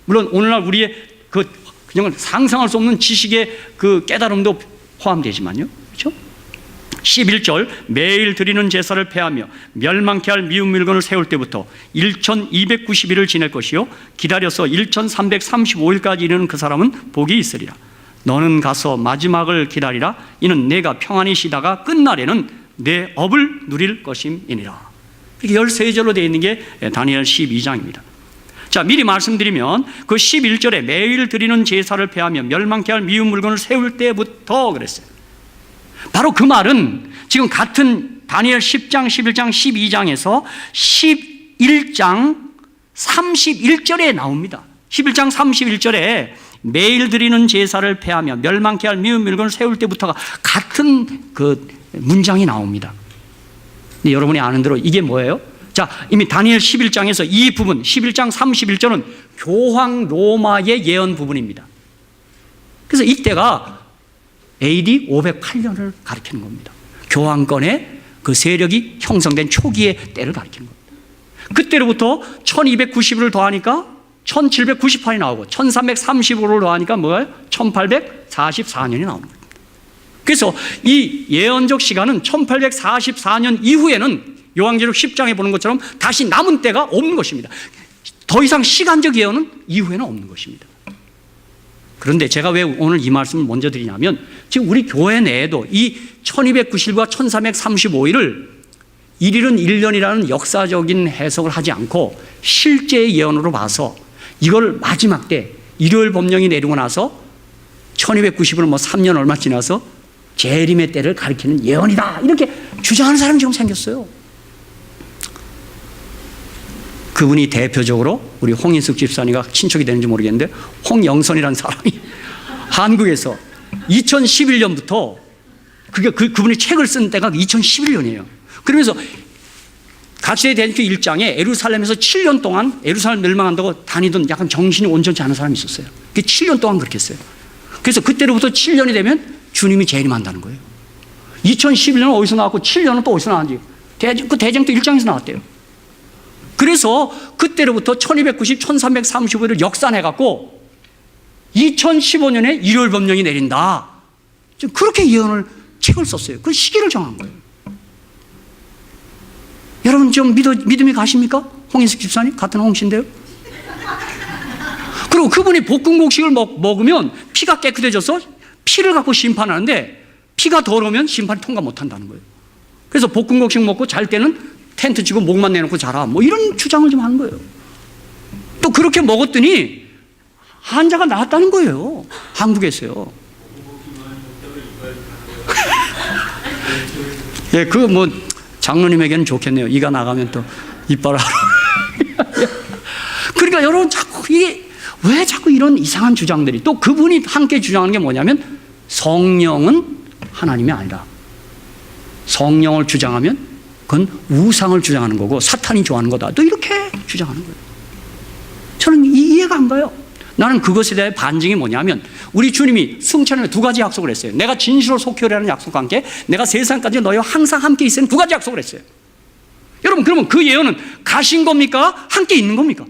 물론 오늘날 우리의 그냥 상상할 수 없는 지식의 그 깨달음도 포함되지만요. 그렇죠? 11절, 매일 드리는 제사를 폐하며 멸망케 할 미운 물건을 세울 때부터 1290일을 지낼 것이요 기다려서 1335일까지 이르는 그 사람은 복이 있으리라. 너는 가서 마지막을 기다리라. 이는 내가 평안히 쉬다가 끝날에는 내 업을 누릴 것임이니라. 이렇게 13절로 되어 있는 게 다니엘 12장입니다. 자, 미리 말씀드리면 그 11절에 매일 드리는 제사를 폐하며 멸망케 할 미운 물건을 세울 때부터 그랬어요. 바로 그 말은 지금 같은 다니엘 10장, 11장, 12장에서 11장 31절에 나옵니다. 11장 31절에 매일 드리는 제사를 폐하며 멸망케 할 미운 물건을 세울 때부터가 같은 그 문장이 나옵니다. 근데 여러분이 아는 대로 이게 뭐예요? 자, 이미 다니엘 11장에서 이 부분 11장 31절은 교황 로마의 예언 부분입니다. 그래서 이때가 AD 508년을 가리키는 겁니다. 교황권의 그 세력이 형성된 초기의 때를 가리키는 겁니다. 그때로부터 1290을 더하니까 1798이 나오고 1335를 더하니까 뭐예요? 1844년이 나오는 겁니다. 그래서 이 예언적 시간은 1844년 이후에는 요한계시록 10장에 보는 것처럼 다시 남은 때가 없는 것입니다. 더 이상 시간적 예언은 이후에는 없는 것입니다. 그런데 제가 왜 오늘 이 말씀을 먼저 드리냐면 지금 우리 교회 내에도 이 1290일과 1335일을 1일은 1년이라는 역사적인 해석을 하지 않고 실제의 예언으로 봐서 이걸 마지막 때 일요일 법령이 내리고 나서 1290은 뭐 3년 얼마 지나서 재림의 때를 가리키는 예언이다 이렇게 주장하는 사람이 지금 생겼어요. 그분이 대표적으로 우리 홍인숙 집사님과 친척이 되는지 모르겠는데 홍영선이라는 사람이 한국에서 2011년부터 그분이 책을 쓴 때가 2011년이에요. 그러면서 가시의 대전교 1장에 예루살렘에서 7년 동안 예루살렘 멸망한다고 다니던 약간 정신이 온전치 않은 사람이 있었어요. 그게 7년 동안 그렇게 했어요. 그래서 그때로부터 7년이 되면 주님이 재림한다는 거예요. 2011년은 어디서 나왔고 7년은 또 어디서 나왔는지 그 대전교 1장에서 나왔대요. 그래서 그때로부터 1290, 1335일을 역산해갖고 2015년에 일요일 법령이 내린다. 그렇게 예언을 책을 썼어요. 그 시기를 정한 거예요. 여러분 좀 믿음이 가십니까? 홍인숙 집사님 같은 홍씨인데요. 그리고 그분이 볶음곡식을 먹으면 피가 깨끗해져서 피를 갖고 심판하는데 피가 더러우면 심판이 통과 못한다는 거예요. 그래서 볶음곡식 먹고 잘 때는 텐트 치고 목만 내놓고 자라 뭐 이런 주장을 좀 하는 거예요. 또 그렇게 먹었더니 환자가 나았다는 거예요. 한국에서요. 예, 그 뭐 장로님에게는 좋겠네요. 이가 나가면 또 이빨을 하러. 그러니까 여러분 자꾸 이게 왜 자꾸 이런 이상한 주장들이 또 그분이 함께 주장하는 게 뭐냐면 성령은 하나님이 아니라 성령을 주장하면 그건 우상을 주장하는 거고 사탄이 좋아하는 거다. 또 이렇게 주장하는 거예요. 저는 이해가 안 가요. 나는 그것에 대해 반증이 뭐냐면 우리 주님이 승천에 두 가지 약속을 했어요. 내가 진실로 속회라는 약속과 함께 내가 세상까지 너희와 항상 함께 있으는 두 가지 약속을 했어요. 여러분 그러면 그 예언은 가신 겁니까? 함께 있는 겁니까?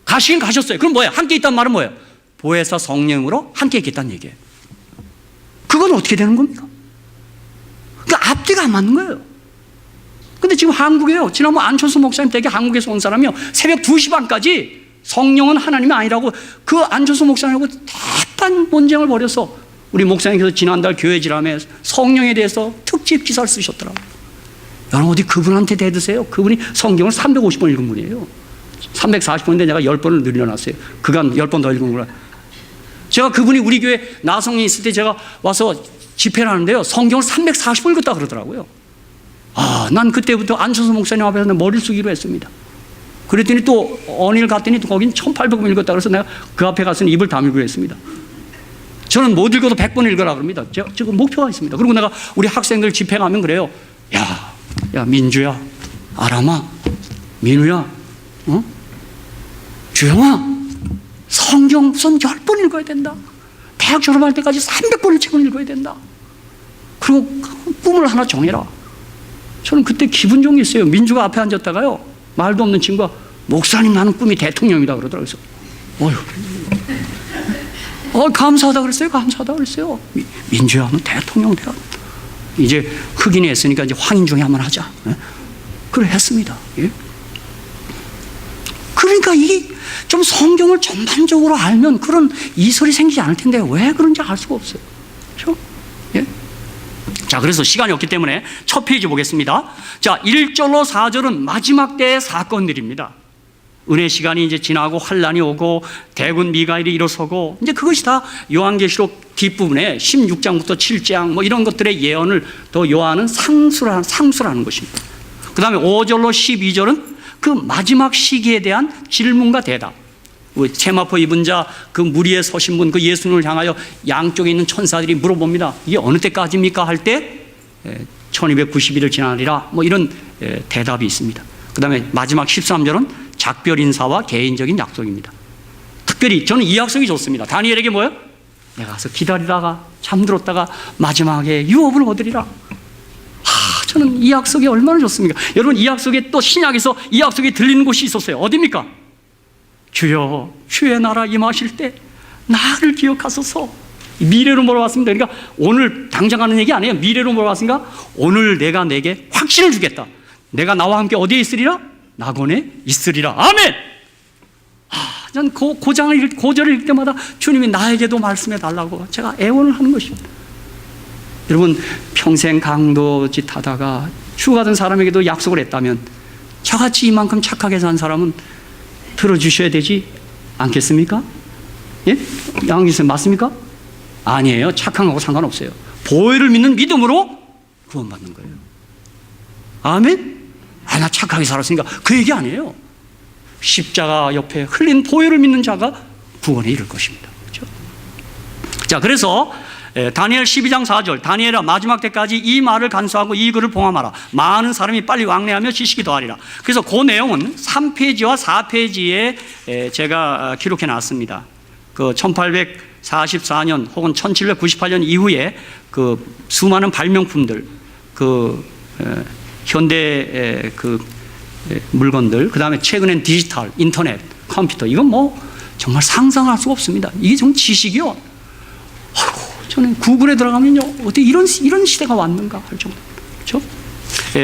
가시긴 가셨어요. 그럼 뭐예요? 함께 있다는 말은 뭐예요? 보혜사 성령으로 함께 있겠다는 얘기예요. 그건 어떻게 되는 겁니까? 그러니까 앞뒤가 안 맞는 거예요. 근데 지금 한국에요. 지난번 안철수 목사님 댁에 한국에서 온 사람이요. 새벽 2시 반까지 성령은 하나님이 아니라고 그 안철수 목사님하고 대판 논쟁을 벌여서 우리 목사님께서 지난달 교회 지람에 성령에 대해서 특집 기사를 쓰셨더라고요. 여러분 어디 그분한테 대드세요. 그분이 성경을 350번 읽은 분이에요. 340번인데 내가 10번을 늘려놨어요. 그간 10번 더 읽은 거라. 제가 그분이 우리 교회 나성에 있을 때 제가 와서 집회를 하는데요. 성경을 340번 읽었다 그러더라고요. 난 그때부터 안철수 목사님 앞에서 머리를 숙이로 했습니다. 그랬더니 또 언일 갔더니 또 거긴 1800번 읽었다 그래서 내가 그 앞에 가서는 입을 다물기로 했습니다. 저는 못 읽어도 100번 읽으라 그럽니다. 제가 지금 목표가 있습니다. 그리고 내가 우리 학생들 집회 가면 그래요. 야 민주야, 아람아, 민우야, 주영아, 성경 우선 10번 읽어야 된다. 대학 졸업할 때까지 300번을 책을 읽어야 된다. 그리고 꿈을 하나 정해라. 저는 그때 기분 좋은 게 있어요. 민주가 앞에 앉았다가요. 말도 없는 친구가 목사님 나는 꿈이 대통령이다 그러더라고요. 그래서 감사하다 그랬어요. 감사하다 그랬어요. 민주야 하면 대통령 돼야. 이제 흑인이 했으니까 이제 황인 중에 한번 하자. 그래 했습니다. 예? 그러니까 이 좀 성경을 전반적으로 알면 그런 이설이 생기지 않을 텐데 왜 그런지 알 수가 없어요. 그렇죠? 예? 자, 그래서 시간이 없기 때문에 첫 페이지 보겠습니다. 자, 1절로 4절은 마지막 때의 사건들입니다. 은혜 시간이 이제 지나고 환란이 오고 대군 미가엘이 일어서고 이제 그것이 다 요한계시록 뒷부분에 16장부터 7장 뭐 이런 것들의 예언을 더 요한은 상수라는 것입니다. 그 다음에 5절로 12절은 그 마지막 시기에 대한 질문과 대답. 세마포 입은 자, 그 무리에 서신 분, 그 예수님을 향하여 양쪽에 있는 천사들이 물어봅니다. 이게 어느 때까지입니까? 할 때 1290일을 지나리라 뭐 이런 대답이 있습니다. 그 다음에 마지막 13절은 작별 인사와 개인적인 약속입니다. 특별히 저는 이 약속이 좋습니다. 다니엘에게 뭐예요? 내가 가서 기다리다가 잠들었다가 마지막에 유업을 얻으리라. 저는 이 약속이 얼마나 좋습니까? 여러분 이 약속에 또 신약에서 이 약속이 들리는 곳이 있었어요. 어디입니까? 주여 주의 나라 임하실 때 나를 기억하소서. 미래로 물어봤습니다. 그러니까 오늘 당장 하는 얘기 아니에요. 미래로 물어봤으니까 오늘 내가 내게 확신을 주겠다. 내가 나와 함께 어디에 있으리라? 낙원에 있으리라. 아멘. 전 고절을 읽을 때마다 주님이 나에게도 말씀해 달라고 제가 애원을 하는 것입니다. 여러분 평생 강도짓 하다가 죽어가던 사람에게도 약속을 했다면 저같이 이만큼 착하게 산 사람은 들어주셔야 되지 않겠습니까? 예? 양기 선생님 맞습니까? 아니에요. 착한 거하고 상관없어요. 보혈을 믿는 믿음으로 구원받는 거예요. 아멘? 나 착하게 살았으니까 그 얘기 아니에요. 십자가 옆에 흘린 보혈을 믿는 자가 구원에 이를 것입니다. 그렇죠? 자, 그래서 다니엘 12장 4절 다니엘아 마지막 때까지 이 말을 간수하고 이 글을 봉함하라. 많은 사람이 빨리 왕래하며 지식이 더하리라. 그래서 그 내용은 3페이지와 4페이지에 제가 기록해 놨습니다. 그 1844년 혹은 1798년 이후에 그 수많은 발명품들 그 현대 그 물건들 그 다음에 최근엔 디지털 인터넷 컴퓨터 이건 뭐 정말 상상할 수가 없습니다. 이게 정말 지식이요. 저는 구글에 들어가면요 어떻게 이런 시대가 왔는가 할 정도. 그렇죠?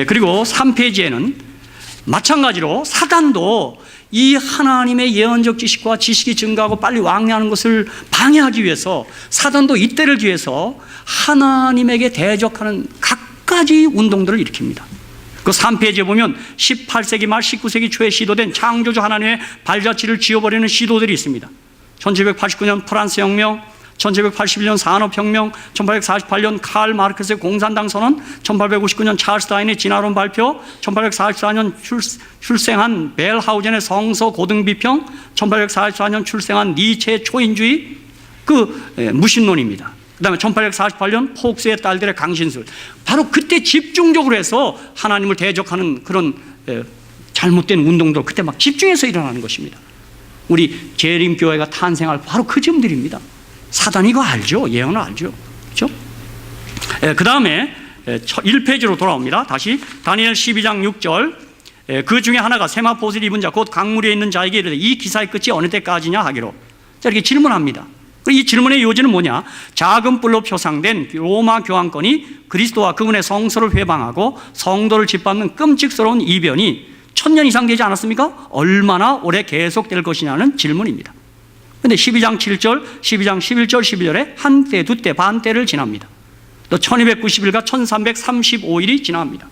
그리고 3페이지에는 마찬가지로 사단도 이 하나님의 예언적 지식과 지식이 증가하고 빨리 왕래하는 것을 방해하기 위해서 사단도 이때를 기해서 하나님에게 대적하는 각가지 운동들을 일으킵니다. 그 3페이지에 보면 18세기 말 19세기 초에 시도된 창조주 하나님의 발자취를 지워버리는 시도들이 있습니다. 1789년 프랑스 혁명, 1781년 산업혁명, 1848년 칼 마르크스의 공산당 선언, 1859년 찰스 다윈의 진화론 발표, 1844년 출생한 벨하우젠의 성서 고등비평, 1844년 출생한 니체의 초인주의, 그 무신론입니다. 그다음에 1848년 폭스의 딸들의 강신술. 바로 그때 집중적으로 해서 하나님을 대적하는 그런 잘못된 운동도 그때 막 집중해서 일어나는 것입니다. 우리 재림교회가 탄생할 바로 그 점들입니다. 사단이 이거 알죠. 예언을 알죠. 그렇죠? 그 다음에 1페이지로 돌아옵니다. 다시 다니엘 12장 6절. 그 중에 하나가 세마포스를 입은 자 곧 강물에 있는 자에게 이르되 이 기사의 끝이 어느 때까지냐 하기로. 자, 이렇게 질문합니다. 이 질문의 요지는 뭐냐? 작은 뿔로 표상된 로마 교황권이 그리스도와 그분의 성서를 회방하고 성도를 짓밟는 끔찍스러운 이변이 1000년 이상 되지 않았습니까? 얼마나 오래 계속될 것이냐는 질문입니다. 그런데 12장 7절, 12장 11절, 12절에 한때, 두때, 반때를 지납니다. 또 1290일과 1335일이 지납니다.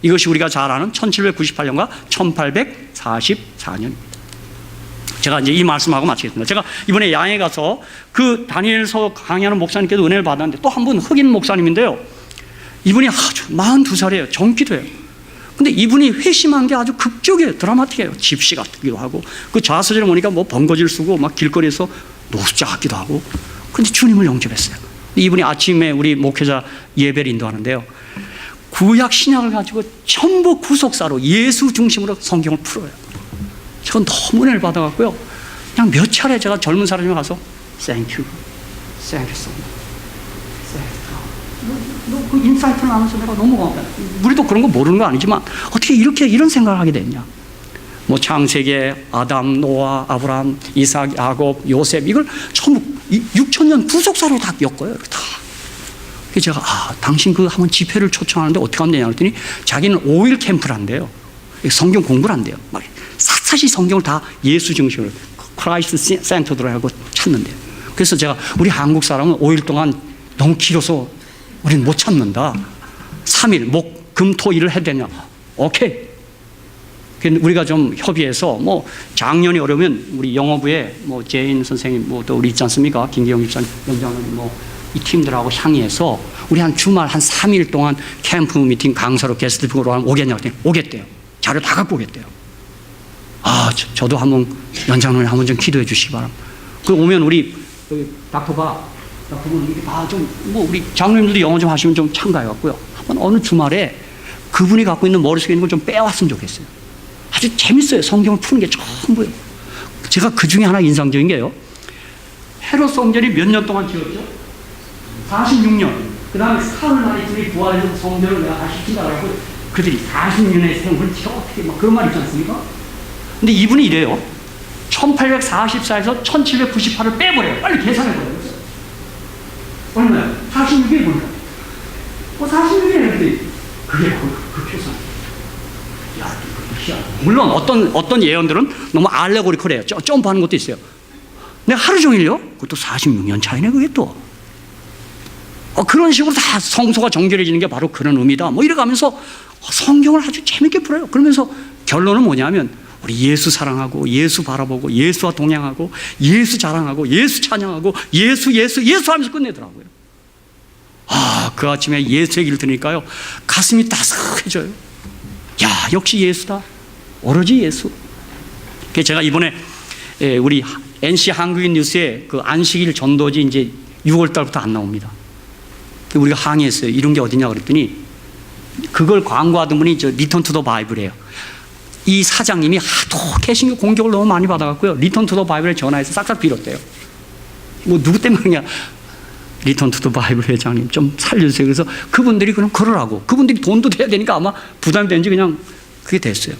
이것이 우리가 잘 아는 1798년과 1844년입니다. 제가 이제 이 말씀하고 마치겠습니다. 제가 이번에 양에 가서 그 다니엘서 강의하는 목사님께도 은혜를 받았는데 또 한 분 흑인 목사님인데요. 이분이 아주 42살이에요. 정기도예요. 근데 이분이 회심한 게 아주 극적이에요. 드라마틱해요. 집시 같기도 하고 그 좌서절에 보니까 뭐 번거지를 쓰고 막 길거리에서 노숙자 같기도 하고. 근데 주님을 영접했어요. 이분이 아침에 우리 목회자 예배를 인도하는데요. 구약 신약을 가지고 전부 구속사로 예수 중심으로 성경을 풀어요. 전 너무 은혜를 받아갖고요. 그냥 몇 차례 제가 젊은 사람이 가서 Thank you, thank you so much. 그 인사이트를 나누면서 내가 너무 고맙다. 우리도 그런 거 모르는 거 아니지만 어떻게 이런 생각을 하게 됐냐. 뭐 창세기, 아담, 노아, 아브라함, 이삭, 야곱, 요셉 이걸 전부 6000년 구속사로 다 엮어요. 다. 그래서 제가 당신 그 한번 집회를 초청하는데 어떻게 하면 되냐 그랬더니 자기는 5일 캠프를 한대요. 성경 공부를 한대요. 막 샅샅이 성경을 다 예수 중심으로 크라이스트 센터로 하고 찾는데요. 그래서 제가 우리 한국 사람은 5일 동안 너무 길어서 우리는 못 찾는다. 3일 목, 금, 토, 일을 해야 되냐. 오케이. 우리가 좀 협의해서 뭐 작년이 어려우면 우리 영어부에 뭐 제인 선생님 뭐 또 우리 있지 않습니까? 김기영 집사님, 영장님 뭐 이 팀들하고 상의해서 우리 한 주말 한 3일 동안 캠프 미팅 강사로 게스트로 오겠냐고 했더니 오겠대요. 자료 다 갖고 오겠대요. 저도 한번 연장을 한번 좀 기도해 주시기 바랍니다. 그 오면 우리 닥터가 이렇게 좀 뭐 우리 장로님들도 영어 좀 하시면 좀 참가해 갖고요. 한번 어느 주말에 그분이 갖고 있는 머릿속에 있는 걸 좀 빼왔으면 좋겠어요. 아주 재밌어요. 성경을 푸는 게 전부요. 제가 그 중에 하나 인상적인 게요. 헤롯 성전이 몇 년 동안 지었죠? 46년. 그 다음에 사흘만에 둘이 부활해서 성전을 내가 다시 짓는다고 그들이 46년의 생을 어떻게 막 그런 말 있지 않습니까? 근데 이분이 이래요. 1844에서 1798을 빼버려요. 빨리 계산해버려요. 얼마야? 46이 뭘까? 46이에요. 그게 그 표상. 물론 어떤 예언들은 너무 알레고리컬해요. 점프하는 것도 있어요. 근데 하루 종일요? 그것도 46년 차이네, 그게 또. 그런 식으로 다 성소가 정결해지는 게 바로 그런 의미다. 뭐 이래가면서 성경을 아주 재밌게 풀어요. 그러면서 결론은 뭐냐면 우리 예수 사랑하고 예수 바라보고 예수와 동행하고 예수 자랑하고 예수 찬양하고 예수 하면서 끝내더라고요. 그 아침에 예수 얘기를 들으니까요. 가슴이 따스해져요. 야, 역시 예수다. 오로지 예수. 제가 이번에 우리 NC 한국인 뉴스에 그 안식일 전도지 이제 6월 달부터 안 나옵니다. 우리가 항의했어요. 이런 게 어디냐 그랬더니 그걸 광고하던 분이 리턴 투 더 바이블이에요. 이 사장님이 하도 개신교 공격을 너무 많이 받아갖고요. 리턴 투 더 바이블에 전화해서 싹싹 빌었대요. 뭐 누구 때문에 그냥 리턴 투 더 바이블 회장님 좀 살려주세요. 그래서 그분들이 그럼 그러라고. 그분들이 돈도 돼야 되니까 아마 부담이 되는지 그냥 그게 됐어요.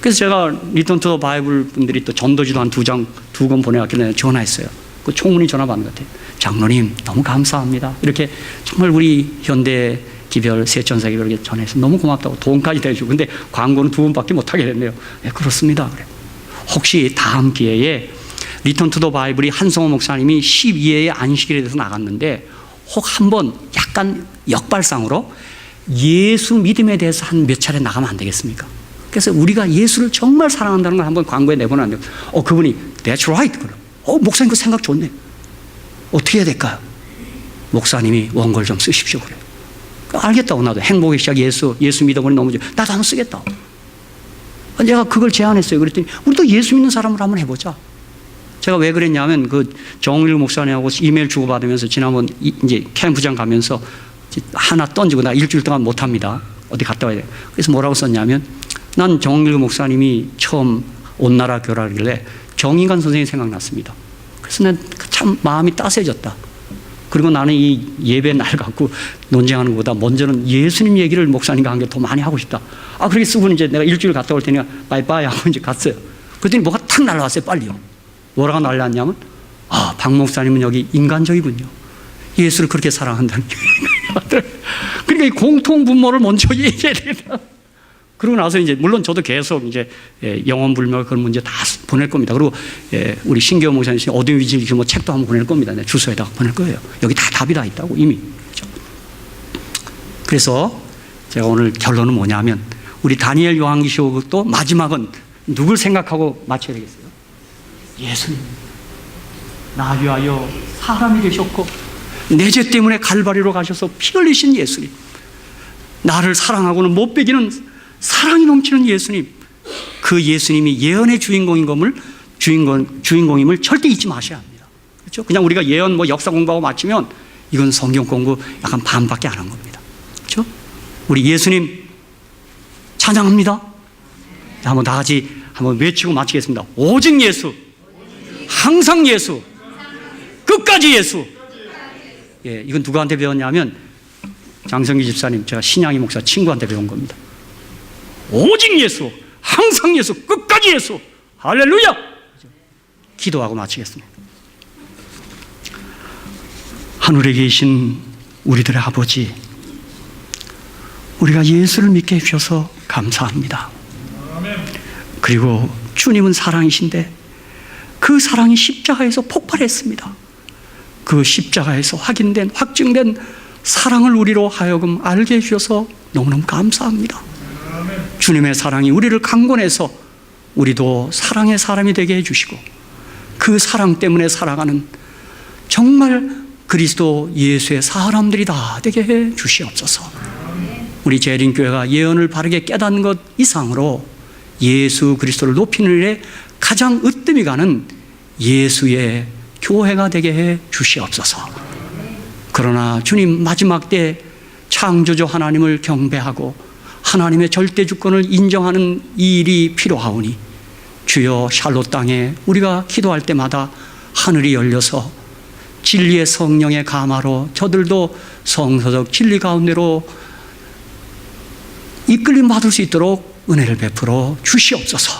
그래서 제가 리턴 투 더 바이블 분들이 또 전도지도 한 2권 보내왔길래 전화했어요. 그 총무님 전화 받는 것 같아요. 장로님 너무 감사합니다. 이렇게 정말 우리 현대 기별, 세천사기별 이렇게 전해서 너무 고맙다고 돈까지 대주고. 근데 광고는 2번밖에 못하게 됐네요. 네, 그렇습니다. 그래. 혹시 다음 기회에 리턴 투 더 바이블이 한성호 목사님이 12회의 안식일에 대해서 나갔는데 혹 한번 약간 역발상으로 예수 믿음에 대해서 한 몇 차례 나가면 안 되겠습니까? 그래서 우리가 예수를 정말 사랑한다는 걸 한번 광고에 내보내면 안 돼요. 그분이 That's right. 목사님 그 생각 좋네. 어떻게 해야 될까요? 목사님이 원고를 좀 쓰십시오. 그래요. 알겠다고 나도 행복의 시작 예수 믿어보니 너무 좋아. 나도 한번 쓰겠다. 내가 그걸 제안했어요. 그랬더니 우리도 예수 믿는 사람으로 한번 해보자. 제가 왜 그랬냐면 그 정일 목사님하고 이메일 주고받으면서 지난번 이제 캠프장 가면서 하나 던지고 나 일주일 동안 못 합니다. 어디 갔다 와야 돼. 그래서 뭐라고 썼냐면 난 정일 목사님이 처음 온나라 교라길래 정인관 선생님 생각났습니다. 그래서 난 참 마음이 따스해졌다. 그리고 나는 이 예배 날 갖고 논쟁하는 것보다 먼저는 예수님 얘기를 목사님과 함께 더 많이 하고 싶다. 그렇게 쓰고 이제 내가 일주일 갔다 올 테니까 빠이빠이 하고 이제 갔어요. 그랬더니 뭐가 탁 날라왔어요, 빨리요. 뭐라고 날라왔냐면, 박 목사님은 여기 인간적이군요. 예수를 그렇게 사랑한다는 게. 그러니까 이 공통 분모를 먼저 얘기해야 되겠다. 그러고 나서 이제 물론 저도 계속 이제 영혼불명 그런 문제 다 보낼 겁니다. 그리고 우리 신교호 목사님 어둠 위질 뭐 책도 한번 보낼 겁니다. 주소에다가 보낼 거예요. 여기 다 답이 다 있다고 이미. 그래서 제가 오늘 결론은 뭐냐면 우리 다니엘 요한계시록도 마지막은 누굴 생각하고 마쳐야 되겠어요? 예수님. 나 위하여 사람이 되셨고 내 죄 때문에 갈바리로 가셔서 피 흘리신 예수님. 나를 사랑하고는 못 베기는 사랑이 넘치는 예수님. 그 예수님이 예언의 주인공임을 절대 잊지 마셔야 합니다. 그렇죠? 그냥 우리가 예언 뭐 역사 공부하고 마치면 이건 성경 공부 약간 반밖에 안 한 겁니다. 그렇죠? 우리 예수님 찬양합니다. 한번 다 같이 한번 외치고 마치겠습니다. 오직 예수, 항상 예수, 끝까지 예수. 예, 이건 누구한테 배웠냐면 장성기 집사님, 제가 신양이 목사 친구한테 배운 겁니다. 오직 예수, 항상 예수, 끝까지 예수. 할렐루야! 기도하고 마치겠습니다. 하늘에 계신 우리들의 아버지, 우리가 예수를 믿게 해주셔서 감사합니다. 그리고 주님은 사랑이신데 그 사랑이 십자가에서 폭발했습니다. 그 십자가에서 확증된 사랑을 우리로 하여금 알게 해주셔서 너무너무 감사합니다. 주님의 사랑이 우리를 강권해서 우리도 사랑의 사람이 되게 해주시고 그 사랑 때문에 살아가는 정말 그리스도 예수의 사람들이 다 되게 해 주시옵소서. 우리 재림교회가 예언을 바르게 깨닫는 것 이상으로 예수 그리스도를 높이는 일에 가장 으뜸이 가는 예수의 교회가 되게 해 주시옵소서. 그러나 주님 마지막 때 창조주 하나님을 경배하고 하나님의 절대 주권을 인정하는 이 일이 필요하오니 주여 샬롯 땅에 우리가 기도할 때마다 하늘이 열려서 진리의 성령의 감화로 저들도 성서적 진리 가운데로 이끌림 받을 수 있도록 은혜를 베풀어 주시옵소서.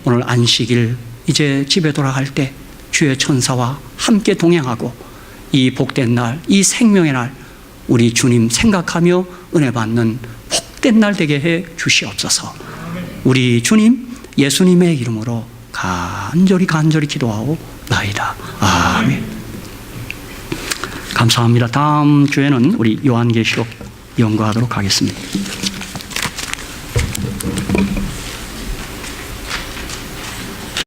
오늘 안식일 이제 집에 돌아갈 때 주의 천사와 함께 동행하고 이 복된 날, 이 생명의 날 우리 주님 생각하며 은혜 받는 복된 날 되게 해 주시옵소서. 우리 주님 예수님의 이름으로 간절히 기도하오 나이다. 아멘. 감사합니다. 다음 주에는 우리 요한계시록 연구하도록 하겠습니다.